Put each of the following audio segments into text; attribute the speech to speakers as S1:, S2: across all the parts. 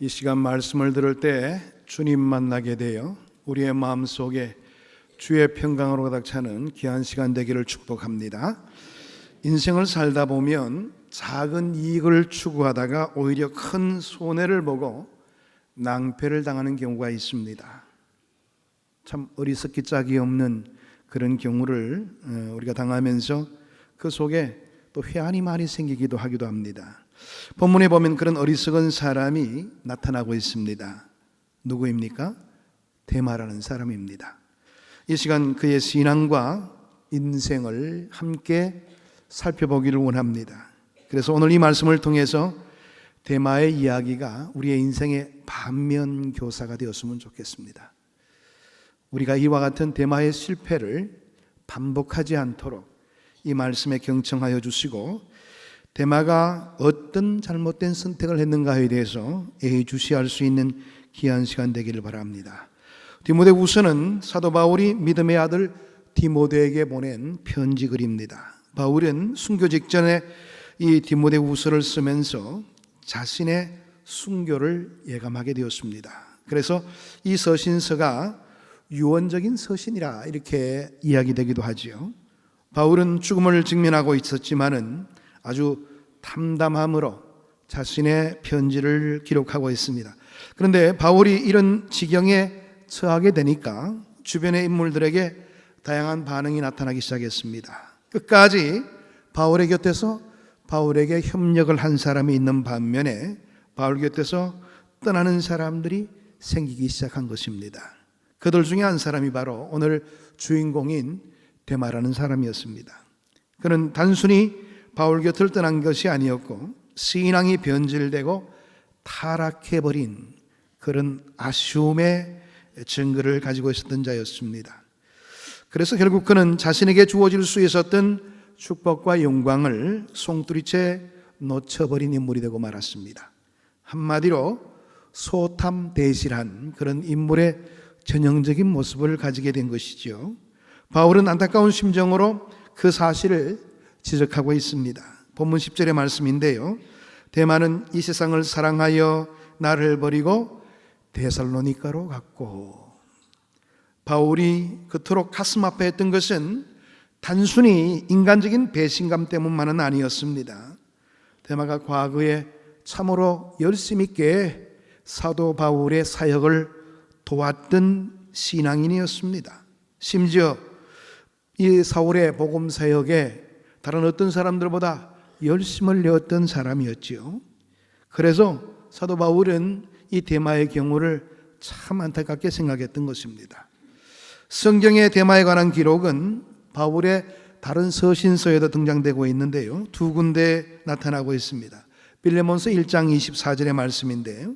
S1: 이 시간 말씀을 들을 때 주님 만나게 되어 우리의 마음속에 주의 평강으로 가득 차는 귀한 시간 되기를 축복합니다. 인생을 살다 보면 작은 이익을 추구하다가 오히려 큰 손해를 보고 낭패를 당하는 경우가 있습니다. 참 어리석기 짝이 없는 그런 경우를 우리가 당하면서 그 속에 또 회한이 많이 생기기도 하기도 합니다. 본문에 보면 그런 어리석은 사람이 나타나고 있습니다. 누구입니까? 데마라는 사람입니다. 이 시간 그의 신앙과 인생을 함께 살펴보기를 원합니다. 그래서 오늘 이 말씀을 통해서 데마의 이야기가 우리의 인생의 반면교사가 되었으면 좋겠습니다. 우리가 이와 같은 데마의 실패를 반복하지 않도록 이 말씀에 경청하여 주시고 데마가 어떤 잘못된 선택을 했는가에 대해서 예의주시할 수 있는 귀한 시간 되기를 바랍니다. 디모데후서는 사도 바울이 믿음의 아들 디모데에게 보낸 편지 글입니다. 바울은 순교 직전에 이 디모데후서를 쓰면서 자신의 순교를 예감하게 되었습니다. 그래서 이 서신서가 유언적인 서신이라 이렇게 이야기되기도 하지요. 바울은 죽음을 직면하고 있었지만은 아주 담담함으로 자신의 편지를 기록하고 있습니다. 그런데 바울이 이런 지경에 처하게 되니까 주변의 인물들에게 다양한 반응이 나타나기 시작했습니다. 끝까지 바울의 곁에서 바울에게 협력을 한 사람이 있는 반면에 바울 곁에서 떠나는 사람들이 생기기 시작한 것입니다. 그들 중에 한 사람이 바로 오늘 주인공인 데마라는 사람이었습니다. 그는 단순히 바울 곁을 떠난 것이 아니었고 신앙이 변질되고 타락해버린 그런 아쉬움의 증거를 가지고 있었던 자였습니다. 그래서 결국 그는 자신에게 주어질 수 있었던 축복과 영광을 송두리째 놓쳐버린 인물이 되고 말았습니다. 한마디로 소탐대실한 그런 인물의 전형적인 모습을 가지게 된 것이죠. 바울은 안타까운 심정으로 그 사실을 지적하고 있습니다. 본문 10절의 말씀인데요. 데마는 이 세상을 사랑하여 나를 버리고 데살로니가로 갔고. 바울이 그토록 가슴 아파했던 것은 단순히 인간적인 배신감 때문만은 아니었습니다. 데마가 과거에 참으로 열심 있게 사도 바울의 사역을 도왔던 신앙인이었습니다. 심지어 이 사울의 복음 사역에 다른 어떤 사람들보다 열심을 내었던 사람이었지요. 그래서 사도 바울은 이 데마의 경우를 참 안타깝게 생각했던 것입니다. 성경의 데마에 관한 기록은 바울의 다른 서신서에도 등장되고 있는데요. 두 군데 나타나고 있습니다. 빌레몬서 1장 24절의 말씀인데요.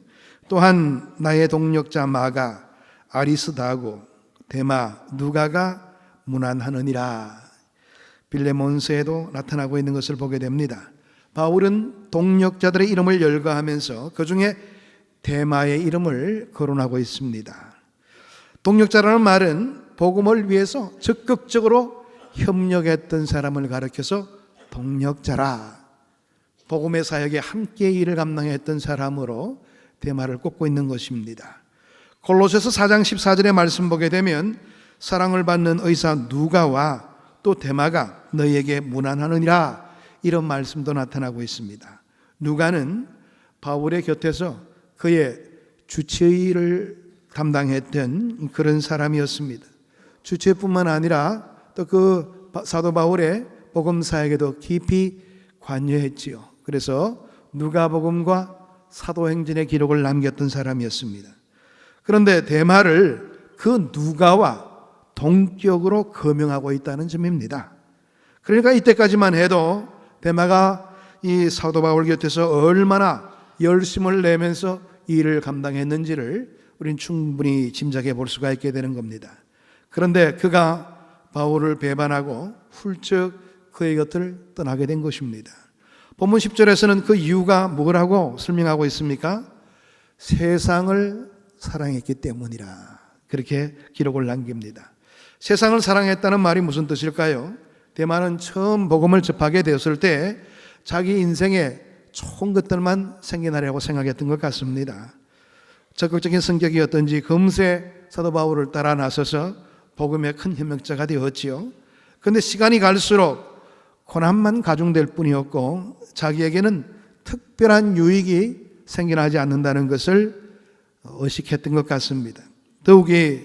S1: 또한 나의 동력자 마가, 아리스다고, 데마, 누가가 문안하느니라. 빌레몬서에도 나타나고 있는 것을 보게 됩니다. 바울은 동력자들의 이름을 열거하면서 그 중에 데마의 이름을 거론하고 있습니다. 동력자라는 말은 복음을 위해서 적극적으로 협력했던 사람을 가리켜서 동력자라, 복음의 사역에 함께 일을 감당했던 사람으로 데마를 꼽고 있는 것입니다. 골로새서 4장 14절의 말씀 보게 되면 사랑을 받는 의사 누가와 또 데마가 너희에게 문안하느니라, 이런 말씀도 나타나고 있습니다. 누가는 바울의 곁에서 그의 주치의를 담당했던 그런 사람이었습니다. 주치의뿐만 아니라 또 그 사도 바울의 복음 사역에도 깊이 관여했지요. 그래서 누가복음과 사도행전의 기록을 남겼던 사람이었습니다. 그런데 데마를 그 누가와 동격으로 거명하고 있다는 점입니다. 그러니까 이때까지만 해도 데마가 이 사도 바울 곁에서 얼마나 열심을 내면서 일을 감당했는지를 우리는 충분히 짐작해 볼 수가 있게 되는 겁니다. 그런데 그가 바울을 배반하고 훌쩍 그의 곁을 떠나게 된 것입니다. 본문 10절에서는 그 이유가 뭐라고 설명하고 있습니까? 세상을 사랑했기 때문이라, 그렇게 기록을 남깁니다. 세상을 사랑했다는 말이 무슨 뜻일까요? 데마는 처음 복음을 접하게 되었을 때 자기 인생에 좋은 것들만 생겨나려고 생각했던 것 같습니다. 적극적인 성격이었던지 금세 사도 바울을 따라 나서서 복음의 큰 협력자가 되었지요. 그런데 시간이 갈수록 고난만 가중될 뿐이었고 자기에게는 특별한 유익이 생겨나지 않는다는 것을 의식했던 것 같습니다. 더욱이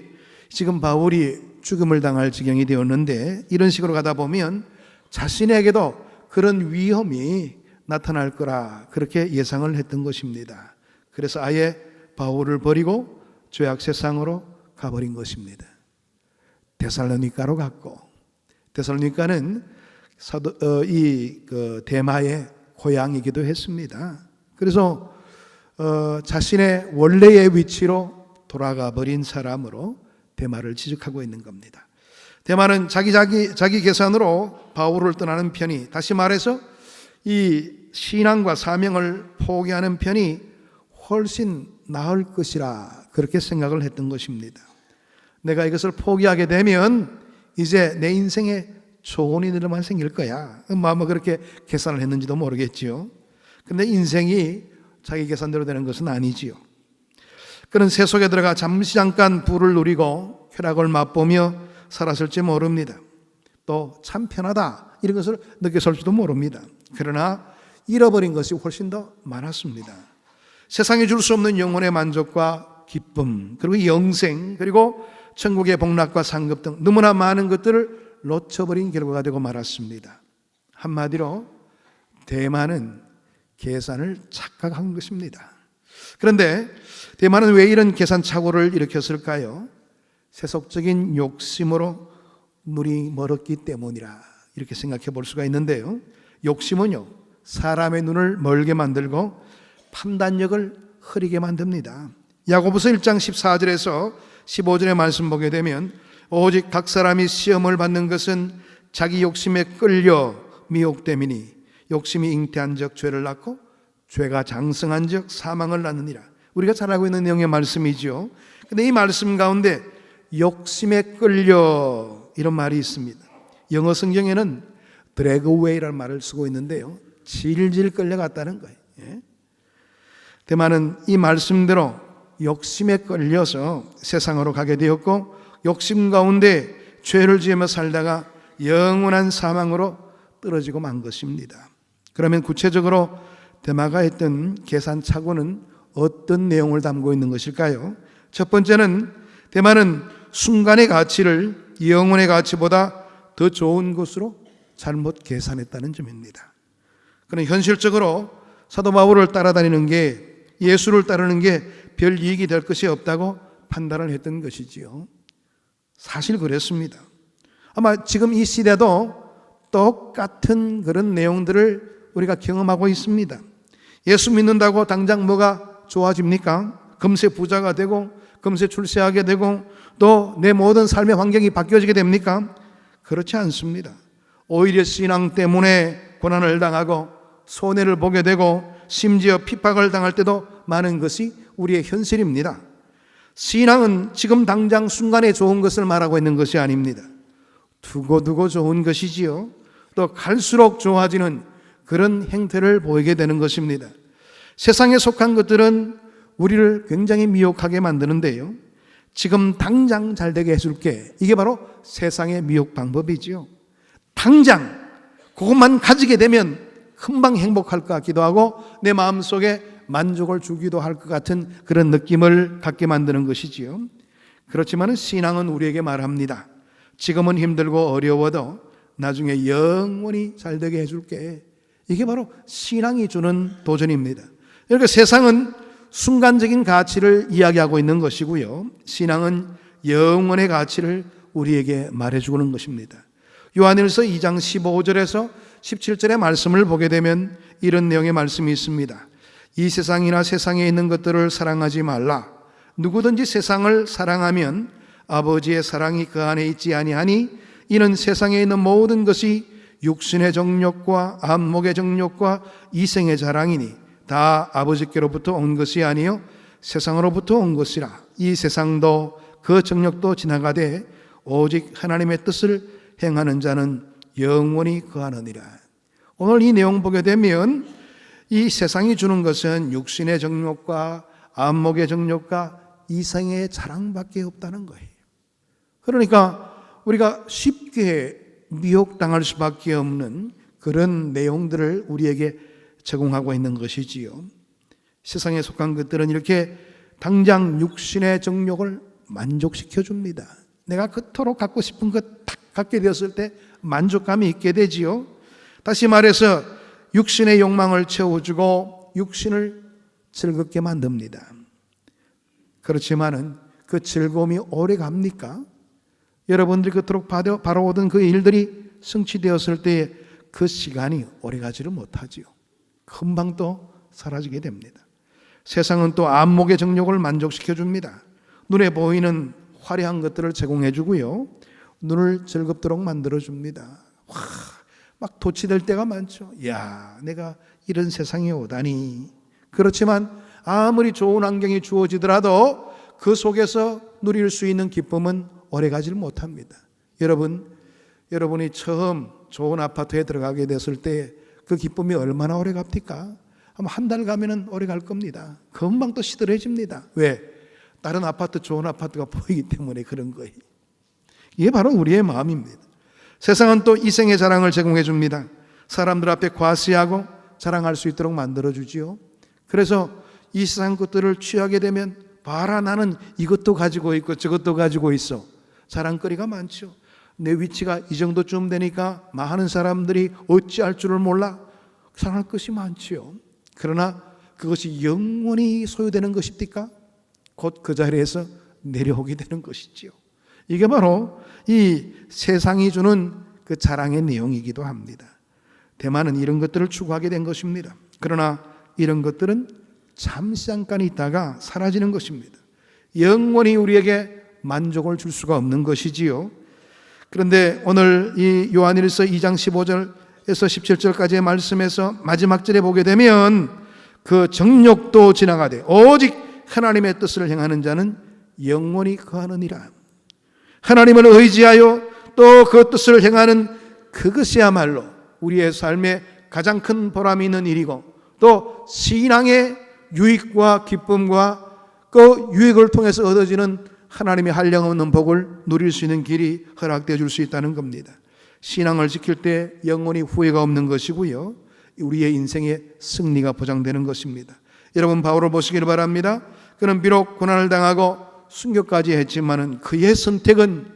S1: 지금 바울이 죽음을 당할 지경이 되었는데 이런 식으로 가다 보면 자신에게도 그런 위험이 나타날 거라 그렇게 예상을 했던 것입니다. 그래서 아예 바울을 버리고 죄악 세상으로 가버린 것입니다. 데살로니가로 갔고, 데살로니가는 대마의 고향이기도 했습니다. 그래서 자신의 원래의 위치로 돌아가 버린 사람으로 대마를 지적하고 있는 겁니다. 대마는 자기 계산으로 바울을 떠나는 편이, 다시 말해서 이 신앙과 사명을 포기하는 편이 훨씬 나을 것이라 그렇게 생각을 했던 것입니다. 내가 이것을 포기하게 되면 이제 내 인생에 좋은 일들만 생길 거야. 아마 그렇게 계산을 했는지도 모르겠지요. 근데 인생이 자기 계산대로 되는 것은 아니지요. 그는 새 속에 들어가 잠깐 부를 누리고 쾌락을 맛보며 살았을지 모릅니다. 또 참 편하다 이런 것을 느꼈을지도 모릅니다. 그러나 잃어버린 것이 훨씬 더 많았습니다. 세상에 줄 수 없는 영혼의 만족과 기쁨, 그리고 영생, 그리고 천국의 복락과 상급 등 너무나 많은 것들을 놓쳐버린 결과가 되고 말았습니다. 한마디로 대마는 계산을 착각한 것입니다. 그런데 대마는 왜 이런 계산 착오를 일으켰을까요? 세속적인 욕심으로 눈이 멀었기 때문이라 이렇게 생각해 볼 수가 있는데요. 욕심은요, 사람의 눈을 멀게 만들고 판단력을 흐리게 만듭니다. 야고보서 1장 14절에서 15절의 말씀 보게 되면 오직 각 사람이 시험을 받는 것은 자기 욕심에 끌려 미혹됨이니 욕심이 잉태한 적 죄를 낳고 죄가 장성한 적 사망을 낳느니라. 우리가 잘 알고 있는 내용의 말씀이죠. 근데 이 말씀 가운데 욕심에 끌려 이런 말이 있습니다. 영어 성경에는 drag away라는 말을 쓰고 있는데요, 질질 끌려갔다는 거예요. 대마는 이 말씀대로 욕심에 끌려서 세상으로 가게 되었고 욕심 가운데 죄를 지으며 살다가 영원한 사망으로 떨어지고 만 것입니다. 그러면 구체적으로 대마가 했던 계산착오는 어떤 내용을 담고 있는 것일까요? 첫 번째는 대마는 순간의 가치를 영혼의 가치보다 더 좋은 것으로 잘못 계산했다는 점입니다. 그는 현실적으로 사도 바울을 따라다니는 게, 예수를 따르는 게 별 이익이 될 것이 없다고 판단을 했던 것이지요. 사실 그랬습니다. 아마 지금 이 시대도 똑같은 그런 내용들을 우리가 경험하고 있습니다. 예수 믿는다고 당장 뭐가 좋아집니까? 금세 부자가 되고 금세 출세하게 되고 또 내 모든 삶의 환경이 바뀌어지게 됩니까? 그렇지 않습니다. 오히려 신앙 때문에 고난을 당하고 손해를 보게 되고 심지어 핍박을 당할 때도 많은 것이 우리의 현실입니다. 신앙은 지금 당장 순간에 좋은 것을 말하고 있는 것이 아닙니다. 두고두고 좋은 것이지요. 또 갈수록 좋아지는 그런 행태를 보이게 되는 것입니다. 세상에 속한 것들은 우리를 굉장히 미혹하게 만드는데요, 지금 당장 잘 되게 해줄게, 이게 바로 세상의 미혹 방법이지요. 당장 그것만 가지게 되면 금방 행복할 것 같기도 하고 내 마음속에 만족을 주기도 할 것 같은 그런 느낌을 갖게 만드는 것이지요. 그렇지만 신앙은 우리에게 말합니다. 지금은 힘들고 어려워도 나중에 영원히 잘 되게 해줄게. 이게 바로 신앙이 주는 도전입니다. 그러니까 세상은 순간적인 가치를 이야기하고 있는 것이고요, 신앙은 영원의 가치를 우리에게 말해주는 것입니다. 요한일서 2장 15절에서 17절의 말씀을 보게 되면 이런 내용의 말씀이 있습니다. 이 세상이나 세상에 있는 것들을 사랑하지 말라. 누구든지 세상을 사랑하면 아버지의 사랑이 그 안에 있지 아니하니 이는 세상에 있는 모든 것이 육신의 정욕과 안목의 정욕과 이생의 자랑이니 다 아버지께로부터 온 것이 아니요 세상으로부터 온 것이라. 이 세상도 그 정욕도 지나가되 오직 하나님의 뜻을 행하는 자는 영원히 거하느니라. 오늘 이 내용 보게 되면 이 세상이 주는 것은 육신의 정욕과 안목의 정욕과 이성의 자랑밖에 없다는 거예요. 그러니까 우리가 쉽게 미혹당할 수밖에 없는 그런 내용들을 우리에게 제공하고 있는 것이지요. 세상에 속한 것들은 이렇게 당장 육신의 정욕을 만족시켜 줍니다. 내가 그토록 갖고 싶은 것 딱 갖게 되었을 때 만족감이 있게 되지요. 다시 말해서 육신의 욕망을 채워주고 육신을 즐겁게 만듭니다. 그렇지만은 그 즐거움이 오래 갑니까? 여러분들이 그토록 바라오던 그 일들이 성취되었을 때 그 시간이 오래 가지를 못하지요. 금방 또 사라지게 됩니다. 세상은 또 안목의 정욕을 만족시켜 줍니다. 눈에 보이는 화려한 것들을 제공해 주고요, 눈을 즐겁도록 만들어 줍니다. 막 도취될 때가 많죠. 야, 내가 이런 세상에 오다니. 그렇지만 아무리 좋은 환경이 주어지더라도 그 속에서 누릴 수 있는 기쁨은 오래가지를 못합니다. 여러분이 처음 좋은 아파트에 들어가게 됐을 때 그 기쁨이 얼마나 오래 갑니까? 한 달 가면은 오래 갈 겁니다. 금방 또 시들해집니다. 왜? 다른 아파트, 좋은 아파트가 보이기 때문에 그런 거예요. 이게 바로 우리의 마음입니다. 세상은 또 이생의 자랑을 제공해 줍니다. 사람들 앞에 과시하고 자랑할 수 있도록 만들어 주지요. 그래서 이 세상 것들을 취하게 되면 봐라, 나는 이것도 가지고 있고 저것도 가지고 있어. 자랑거리가 많죠. 내 위치가 이 정도쯤 되니까 많은 사람들이 어찌할 줄을 몰라 자랑할 것이 많지요. 그러나 그것이 영원히 소유되는 것입니까? 곧 그 자리에서 내려오게 되는 것이지요. 이게 바로 이 세상이 주는 그 자랑의 내용이기도 합니다. 대만은 이런 것들을 추구하게 된 것입니다. 그러나 이런 것들은 잠시 잠깐 있다가 사라지는 것입니다. 영원히 우리에게 만족을 줄 수가 없는 것이지요. 그런데 오늘 이 요한일서 2장 15절에서 17절까지의 말씀에서 마지막 절에 보게 되면 그 정욕도 지나가되 오직 하나님의 뜻을 행하는 자는 영원히 거하느니라. 하나님을 의지하여 또 그 뜻을 행하는 그것이야말로 우리의 삶에 가장 큰 보람이 있는 일이고, 또 신앙의 유익과 기쁨과 그 유익을 통해서 얻어지는 하나님의 한량없는 복을 누릴 수 있는 길이 허락되어 줄 수 있다는 겁니다. 신앙을 지킬 때 영원히 후회가 없는 것이고요, 우리의 인생의 승리가 보장되는 것입니다. 여러분, 바울을 보시기를 바랍니다. 그는 비록 고난을 당하고 순교까지 했지만은 그의 선택은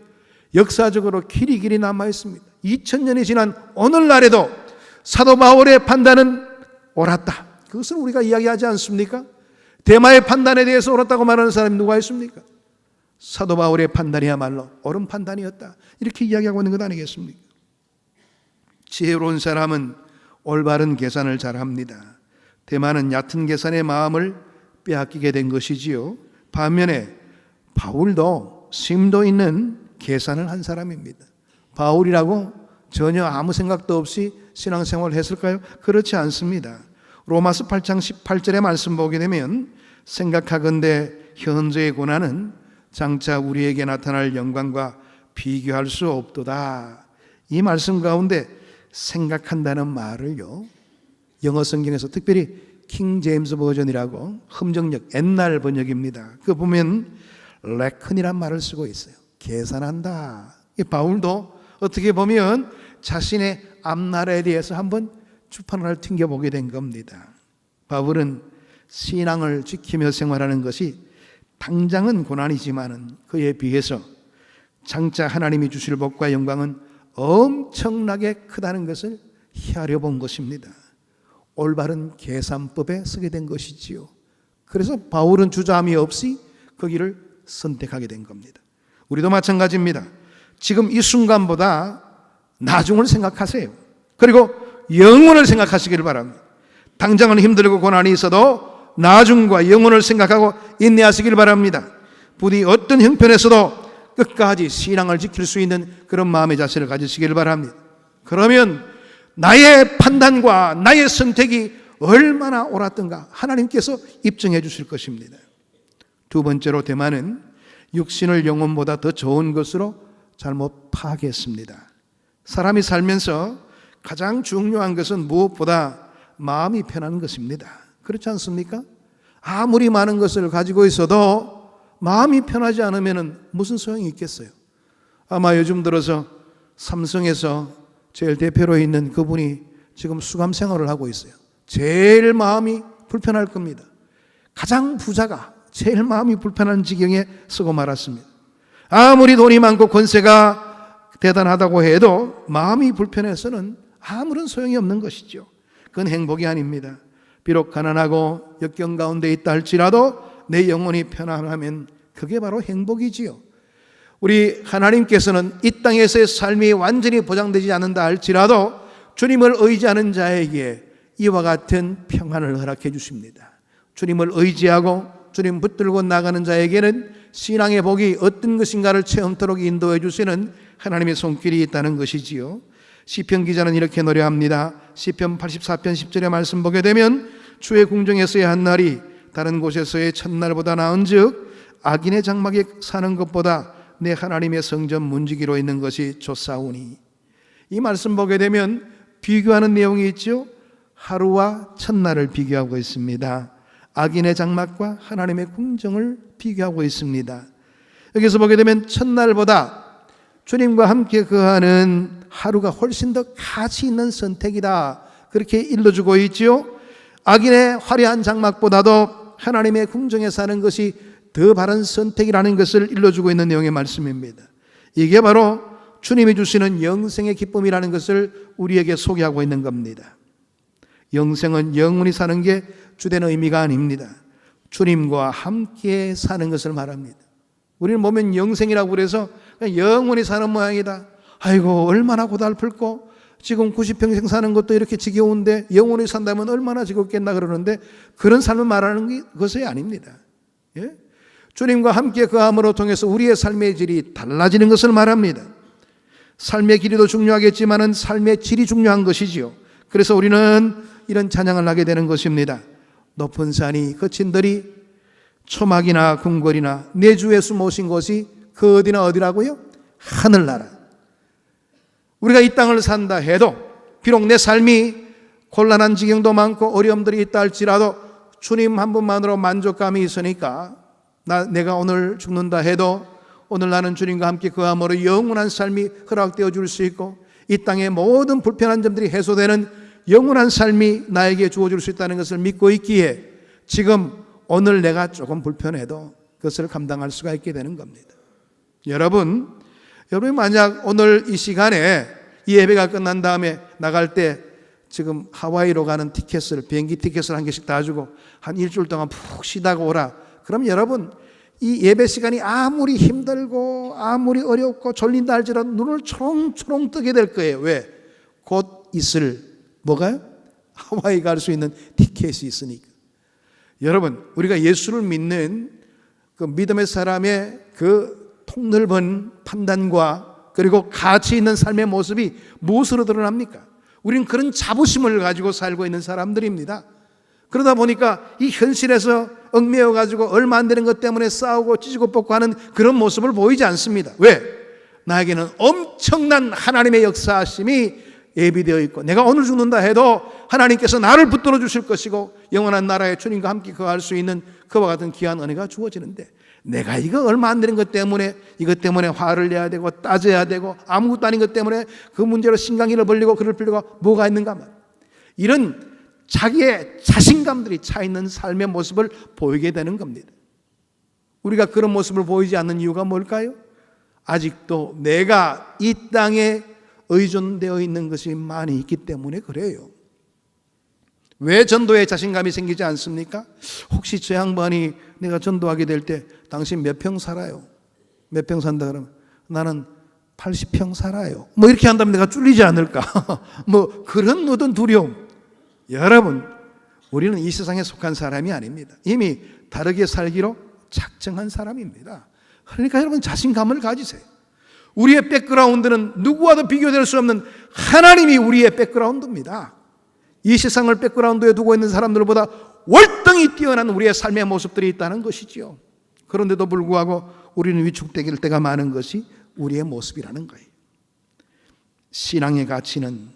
S1: 역사적으로 길이 남아 있습니다. 2000년이 지난 오늘날에도 사도 바울의 판단은 옳았다. 그것을 우리가 이야기하지 않습니까? 데마의 판단에 대해서 옳았다고 말하는 사람이 누가 있습니까? 사도 바울의 판단이야말로 옳은 판단이었다, 이렇게 이야기하고 있는 것 아니겠습니까? 지혜로운 사람은 올바른 계산을 잘합니다. 데마는 얕은 계산의 마음을 빼앗기게 된 것이지요. 반면에 바울도 심도 있는 계산을 한 사람입니다. 바울이라고 전혀 아무 생각도 없이 신앙생활을 했을까요? 그렇지 않습니다. 로마서 8장 18절의 말씀 보게 되면 생각하건대 현재의 고난은 장차 우리에게 나타날 영광과 비교할 수 없도다. 이 말씀 가운데 생각한다는 말을요, 영어 성경에서 특별히 킹 제임스 버전이라고 흠정역 옛날 번역입니다. 그 보면 레큰이란 말을 쓰고 있어요. 계산한다. 바울도 어떻게 보면 자신의 앞날에 대해서 한번 주판을 튕겨보게 된 겁니다. 바울은 신앙을 지키며 생활하는 것이 당장은 고난이지만은 그에 비해서 장차 하나님이 주실 복과 영광은 엄청나게 크다는 것을 헤아려 본 것입니다. 올바른 계산법에 서게 된 것이지요. 그래서 바울은 주저함이 없이 그 길을 선택하게 된 겁니다. 우리도 마찬가지입니다. 지금 이 순간보다 나중을 생각하세요. 그리고 영원을 생각하시기를 바랍니다. 당장은 힘들고 고난이 있어도 나중과 영원을 생각하고 인내하시길 바랍니다. 부디 어떤 형편에서도 끝까지 신앙을 지킬 수 있는 그런 마음의 자세를 가지시길 바랍니다. 그러면 나의 판단과 나의 선택이 얼마나 옳았던가 하나님께서 입증해 주실 것입니다. 두 번째로 데마는 육신을 영혼보다 더 좋은 것으로 잘못 파악했습니다. 사람이 살면서 가장 중요한 것은 무엇보다 마음이 편한 것입니다. 그렇지 않습니까? 아무리 많은 것을 가지고 있어도 마음이 편하지 않으면 무슨 소용이 있겠어요? 아마 요즘 들어서 삼성에서 제일 대표로 있는 그분이 지금 수감 생활을 하고 있어요. 제일 마음이 불편할 겁니다. 가장 부자가 제일 마음이 불편한 지경에 서고 말았습니다. 아무리 돈이 많고 권세가 대단하다고 해도 마음이 불편해서는 아무런 소용이 없는 것이죠. 그건 행복이 아닙니다. 비록 가난하고 역경 가운데 있다 할지라도 내 영혼이 편안하면 그게 바로 행복이지요. 우리 하나님께서는 이 땅에서의 삶이 완전히 보장되지 않는다 할지라도 주님을 의지하는 자에게 이와 같은 평안을 허락해 주십니다. 주님을 의지하고 주님 붙들고 나가는 자에게는 신앙의 복이 어떤 것인가를 체험토록 인도해 주시는 하나님의 손길이 있다는 것이지요. 시편 기자는 이렇게 노래합니다. 시편 84편 10절의 말씀 보게 되면 주의 궁정에서의 한 날이 다른 곳에서의 첫날보다 나은즉 악인의 장막에 사는 것보다 내 하나님의 성전 문지기로 있는 것이 좋사오니. 이 말씀 보게 되면 비교하는 내용이 있죠. 하루와 첫날을 비교하고 있습니다. 악인의 장막과 하나님의 궁정을 비교하고 있습니다. 여기서 보게 되면 첫날보다 주님과 함께 거하는 하루가 훨씬 더 가치 있는 선택이다, 그렇게 일러주고 있죠. 악인의 화려한 장막보다도 하나님의 궁정에 사는 것이 더 바른 선택이라는 것을 일러주고 있는 내용의 말씀입니다. 이게 바로 주님이 주시는 영생의 기쁨이라는 것을 우리에게 소개하고 있는 겁니다. 영생은 영원히 사는 게 주된 의미가 아닙니다. 주님과 함께 사는 것을 말합니다. 우리는 보면 영생이라고 그래서 영원히 사는 모양이다. 아이고 얼마나 고달플고 지금 90평생 사는 것도 이렇게 지겨운데 영원히 산다면 얼마나 지겹겠나 그러는데 그런 삶을 말하는 것이 아닙니다. 예? 주님과 함께 거함으로 통해서 우리의 삶의 질이 달라지는 것을 말합니다. 삶의 길이도 중요하겠지만 삶의 질이 중요한 것이지요. 그래서 우리는 이런 찬양을 하게 되는 것입니다. 높은 산이 거친 들이 초막이나 궁궐이나 내 주 예수 모신 곳이 그 어디나 어디라고요? 하늘나라. 우리가 이 땅을 산다 해도 비록 내 삶이 곤란한 지경도 많고 어려움들이 있다 할지라도 주님 한 분만으로 만족감이 있으니까 내가 오늘 죽는다 해도 오늘 나는 주님과 함께 거함으로 영원한 삶이 허락되어 줄 수 있고 이 땅의 모든 불편한 점들이 해소되는 영원한 삶이 나에게 주어질 수 있다는 것을 믿고 있기에 지금 오늘 내가 조금 불편해도 그것을 감당할 수가 있게 되는 겁니다. 여러분이 만약 오늘 이 시간에 이 예배가 끝난 다음에 나갈 때 지금 하와이로 가는 비행기 티켓을 한 개씩 다 주고 한 일주일 동안 푹 쉬다가 오라. 그럼 여러분 이 예배 시간이 아무리 힘들고 아무리 어렵고 졸린다 할지라도 눈을 초롱초롱 뜨게 될 거예요. 왜? 곧 있을 뭐가요? 하와이 갈 수 있는 티켓이 있으니까. 여러분 우리가 예수를 믿는 그 믿음의 사람의 그 통넓은 판단과 그리고 가치 있는 삶의 모습이 무엇으로 드러납니까? 우리는 그런 자부심을 가지고 살고 있는 사람들입니다. 그러다 보니까 이 현실에서 얽매여 가지고 얼마 안 되는 것 때문에 싸우고 찢고 뽑고 하는 그런 모습을 보이지 않습니다. 왜? 나에게는 엄청난 하나님의 역사하심이 예비되어 있고 내가 오늘 죽는다 해도 하나님께서 나를 붙들어 주실 것이고 영원한 나라에 주님과 함께 거할 수 있는 그와 같은 귀한 은혜가 주어지는데 내가 이거 얼마 안 되는 것 때문에 이것 때문에 화를 내야 되고 따져야 되고 아무것도 아닌 것 때문에 그 문제로 신강기를 벌리고 그럴 필요가 뭐가 있는가 말이야. 이런 자기의 자신감들이 차 있는 삶의 모습을 보이게 되는 겁니다. 우리가 그런 모습을 보이지 않는 이유가 뭘까요? 아직도 내가 이 땅에 의존되어 있는 것이 많이 있기 때문에 그래요. 왜 전도에 자신감이 생기지 않습니까? 혹시 저 양반이 내가 전도하게 될 때 당신 몇 평 살아요? 몇 평 산다 그러면 나는 80평 살아요. 뭐 이렇게 한다면 내가 쫄리지 않을까? 뭐 그런 어떤 두려움. 여러분 우리는 이 세상에 속한 사람이 아닙니다. 이미 다르게 살기로 작정한 사람입니다. 그러니까 여러분 자신감을 가지세요. 우리의 백그라운드는 누구와도 비교될 수 없는 하나님이 우리의 백그라운드입니다. 이 세상을 백그라운드에 두고 있는 사람들보다 월등히 뛰어난 우리의 삶의 모습들이 있다는 것이지요. 그런데도 불구하고 우리는 위축되길 때가 많은 것이 우리의 모습이라는 거예요. 신앙의 가치는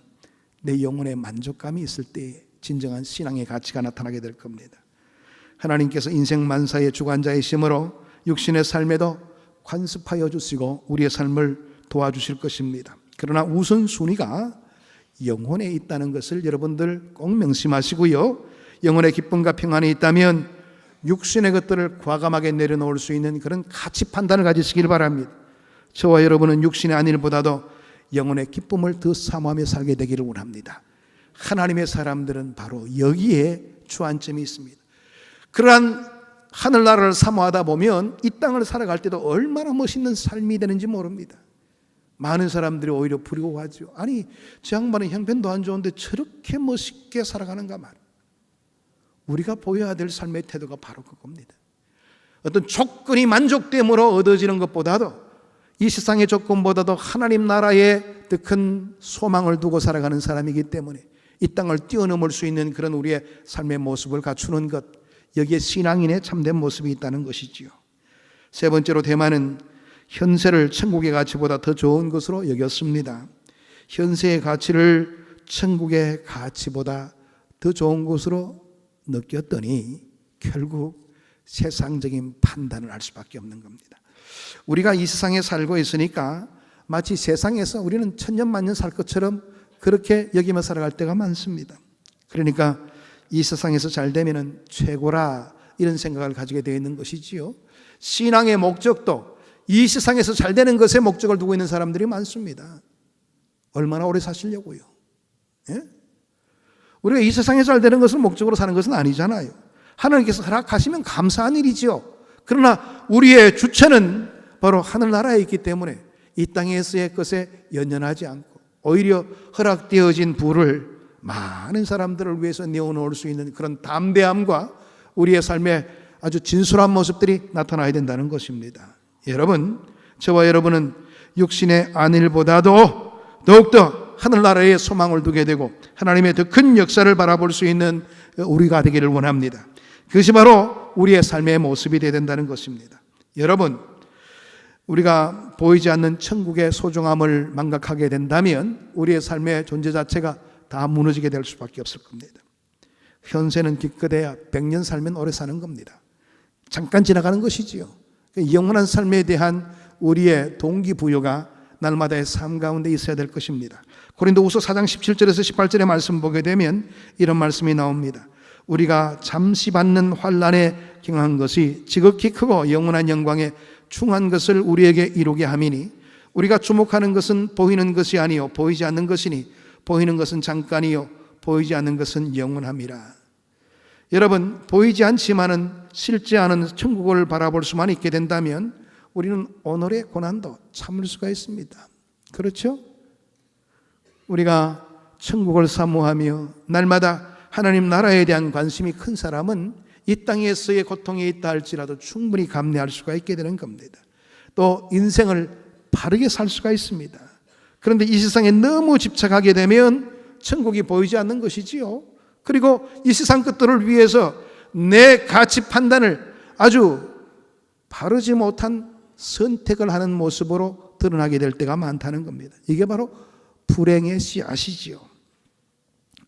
S1: 내 영혼의 만족감이 있을 때 진정한 신앙의 가치가 나타나게 될 겁니다. 하나님께서 인생 만사의 주관자이심으로 육신의 삶에도 관습하여 주시고 우리의 삶을 도와주실 것입니다. 그러나 우선순위가 영혼에 있다는 것을 여러분들 꼭 명심하시고요. 영혼의 기쁨과 평안이 있다면 육신의 것들을 과감하게 내려놓을 수 있는 그런 가치 판단을 가지시길 바랍니다. 저와 여러분은 육신의 안일보다도 영혼의 기쁨을 더 사모하며 살게 되기를 원합니다. 하나님의 사람들은 바로 여기에 주안점이 있습니다. 그러한 하늘나라를 사모하다 보면 이 땅을 살아갈 때도 얼마나 멋있는 삶이 되는지 모릅니다. 많은 사람들이 오히려 부러워하죠. 아니, 저 양반은 형편도 안 좋은데 저렇게 멋있게 살아가는가 말. 우리가 보여야 될 삶의 태도가 바로 그겁니다. 어떤 조건이 만족됨으로 얻어지는 것보다도 이 세상의 조건보다도 하나님 나라에 더 큰 소망을 두고 살아가는 사람이기 때문에 이 땅을 뛰어넘을 수 있는 그런 우리의 삶의 모습을 갖추는 것, 여기에 신앙인의 참된 모습이 있다는 것이지요. 세 번째로 대만은 현세를 천국의 가치보다 더 좋은 것으로 여겼습니다. 현세의 가치를 천국의 가치보다 더 좋은 것으로 느꼈더니 결국 세상적인 판단을 할 수밖에 없는 겁니다. 우리가 이 세상에 살고 있으니까 마치 세상에서 우리는 천년만년 살 것처럼 그렇게 여기며 살아갈 때가 많습니다. 그러니까 이 세상에서 잘 되면은 최고라 이런 생각을 가지게 되어 있는 것이지요. 신앙의 목적도 이 세상에서 잘 되는 것에 목적을 두고 있는 사람들이 많습니다. 얼마나 오래 사시려고요? 예? 우리가 이 세상에서 잘 되는 것을 목적으로 사는 것은 아니잖아요. 하나님께서 허락하시면 감사한 일이지요. 그러나 우리의 주체는 바로 하늘나라에 있기 때문에 이 땅에서의 것에 연연하지 않고 오히려 허락되어진 부를 많은 사람들을 위해서 내어놓을 수 있는 그런 담대함과 우리의 삶의 아주 진솔한 모습들이 나타나야 된다는 것입니다. 여러분, 저와 여러분은 육신의 안일보다도 더욱더 하늘나라에 소망을 두게 되고 하나님의 더 큰 역사를 바라볼 수 있는 우리가 되기를 원합니다. 그것이 바로 우리의 삶의 모습이 되어야 된다는 것입니다. 여러분, 우리가 보이지 않는 천국의 소중함을 망각하게 된다면 우리의 삶의 존재 자체가 다 무너지게 될 수밖에 없을 겁니다. 현세는 기껏해야 100년 살면 오래 사는 겁니다. 잠깐 지나가는 것이지요. 영원한 삶에 대한 우리의 동기부여가 날마다의 삶 가운데 있어야 될 것입니다. 고린도후서 4장 17절에서 18절의 말씀 보게 되면 이런 말씀이 나옵니다. 우리가 잠시 받는 환난에 경한 것이 지극히 크고 영원한 영광에 충한 것을 우리에게 이루게 함이니 우리가 주목하는 것은 보이는 것이 아니요 보이지 않는 것이니 보이는 것은 잠깐이요 보이지 않는 것은 영원함이라. 여러분, 보이지 않지만은 실제 않은 천국을 바라볼 수만 있게 된다면 우리는 오늘의 고난도 참을 수가 있습니다. 그렇죠? 우리가 천국을 사모하며 날마다 하나님 나라에 대한 관심이 큰 사람은 이 땅에서의 고통이 있다 할지라도 충분히 감내할 수가 있게 되는 겁니다. 또 인생을 바르게 살 수가 있습니다. 그런데 이 세상에 너무 집착하게 되면 천국이 보이지 않는 것이지요. 그리고 이 세상 것들을 위해서 내 가치 판단을 아주 바르지 못한 선택을 하는 모습으로 드러나게 될 때가 많다는 겁니다. 이게 바로 불행의 씨앗이지요.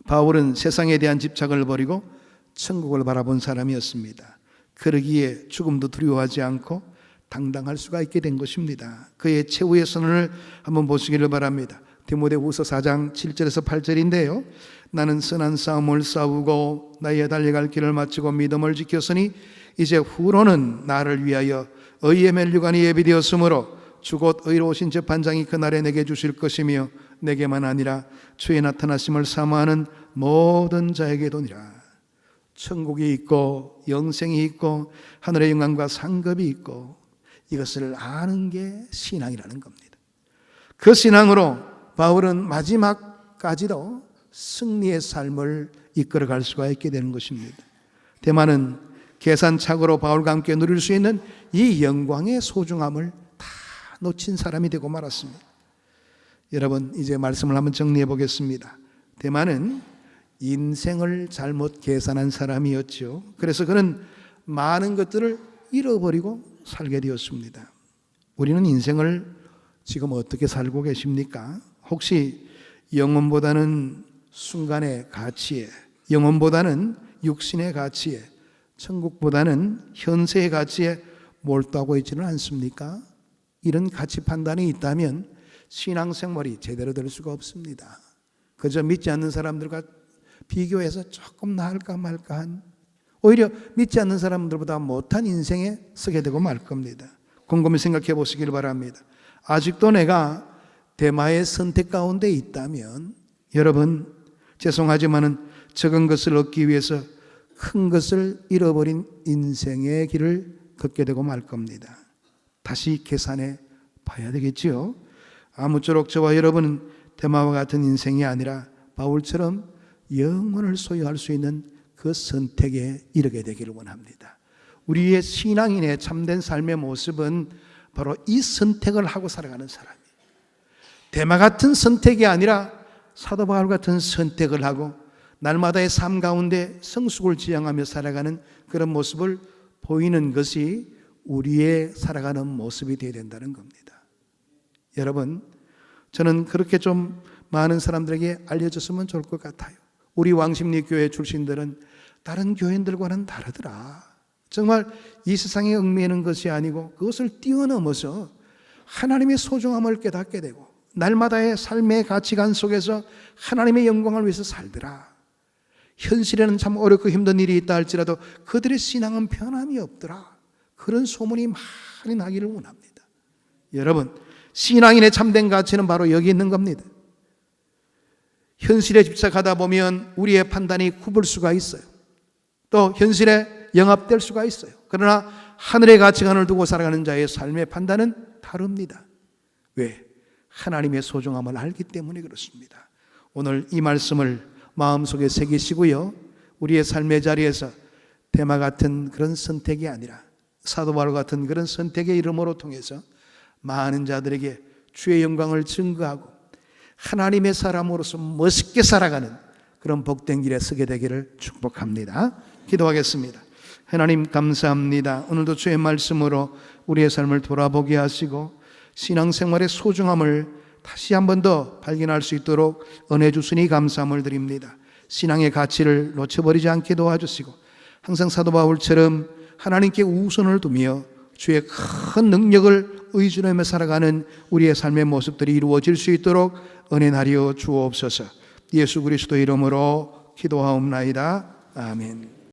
S1: 바울은 세상에 대한 집착을 버리고 천국을 바라본 사람이었습니다. 그러기에 죽음도 두려워하지 않고 당당할 수가 있게 된 것입니다. 그의 최후의 선언을 한번 보시기를 바랍니다. 디모데후서 4장 7절에서 8절인데요. 나는 선한 싸움을 싸우고 나의 달려갈 길을 마치고 믿음을 지켰으니 이제 후로는 나를 위하여 의의 면류관이 예비되었으므로 주곧 의로우신 재판장이 그날에 내게 주실 것이며 내게만 아니라 주의 나타나심을 사모하는 모든 자에게도니라. 천국이 있고 영생이 있고 하늘의 영광과 상급이 있고 이것을 아는 게 신앙이라는 겁니다. 그 신앙으로 바울은 마지막까지도 승리의 삶을 이끌어갈 수가 있게 되는 것입니다. 대만은 계산착오로 바울과 함께 누릴 수 있는 이 영광의 소중함을 다 놓친 사람이 되고 말았습니다. 여러분, 이제 말씀을 한번 정리해 보겠습니다. 대만은 인생을 잘못 계산한 사람이었죠. 그래서 그는 많은 것들을 잃어버리고 살게 되었습니다. 우리는 인생을 지금 어떻게 살고 계십니까? 혹시 영혼보다는 순간의 가치에, 영혼보다는 육신의 가치에 천국보다는 현세의 가치에 몰두하고 있지는 않습니까? 이런 가치 판단이 있다면 신앙생활이 제대로 될 수가 없습니다. 그저 믿지 않는 사람들과 비교해서 조금 나을까 말까한, 오히려 믿지 않는 사람들보다 못한 인생에 서게 되고 말 겁니다. 곰곰이 생각해 보시길 바랍니다. 아직도 내가 대마의 선택 가운데 있다면 여러분, 죄송하지만은 적은 것을 얻기 위해서 큰 것을 잃어버린 인생의 길을 걷게 되고 말 겁니다. 다시 계산해 봐야 되겠지요. 아무쪼록 저와 여러분은 대마와 같은 인생이 아니라 바울처럼 영원을 소유할 수 있는 그 선택에 이르게 되기를 원합니다. 우리의 신앙인의 참된 삶의 모습은 바로 이 선택을 하고 살아가는 사람이에요. 대마 같은 선택이 아니라 사도 바울 같은 선택을 하고 날마다의 삶 가운데 성숙을 지향하며 살아가는 그런 모습을 보이는 것이 우리의 살아가는 모습이 되어야 된다는 겁니다. 여러분, 저는 그렇게 좀 많은 사람들에게 알려졌으면 좋을 것 같아요. 우리 왕십리교회 출신들은 다른 교인들과는 다르더라. 정말 이 세상에 얽매이는 것이 아니고 그것을 뛰어넘어서 하나님의 소중함을 깨닫게 되고 날마다의 삶의 가치관 속에서 하나님의 영광을 위해서 살더라. 현실에는 참 어렵고 힘든 일이 있다 할지라도 그들의 신앙은 변함이 없더라. 그런 소문이 많이 나기를 원합니다. 여러분, 신앙인의 참된 가치는 바로 여기 있는 겁니다. 현실에 집착하다 보면 우리의 판단이 굽을 수가 있어요. 또 현실에 영합될 수가 있어요. 그러나 하늘의 가치관을 두고 살아가는 자의 삶의 판단은 다릅니다. 왜? 하나님의 소중함을 알기 때문에 그렇습니다. 오늘 이 말씀을 마음속에 새기시고요, 우리의 삶의 자리에서 대마 같은 그런 선택이 아니라 사도 바울 같은 그런 선택의 이름으로 통해서 많은 자들에게 주의 영광을 증거하고 하나님의 사람으로서 멋있게 살아가는 그런 복된 길에 서게 되기를 축복합니다. 기도하겠습니다. 하나님 감사합니다. 오늘도 주의 말씀으로 우리의 삶을 돌아보게 하시고 신앙생활의 소중함을 다시 한 번 더 발견할 수 있도록 은혜 주시니 감사함을 드립니다. 신앙의 가치를 놓쳐버리지 않게 도와주시고 항상 사도 바울처럼 하나님께 우선을 두며 주의 큰 능력을 의존하며 살아가는 우리의 삶의 모습들이 이루어질 수 있도록 은혜 나리어 주옵소서. 예수 그리스도 이름으로 기도하옵나이다. 아멘.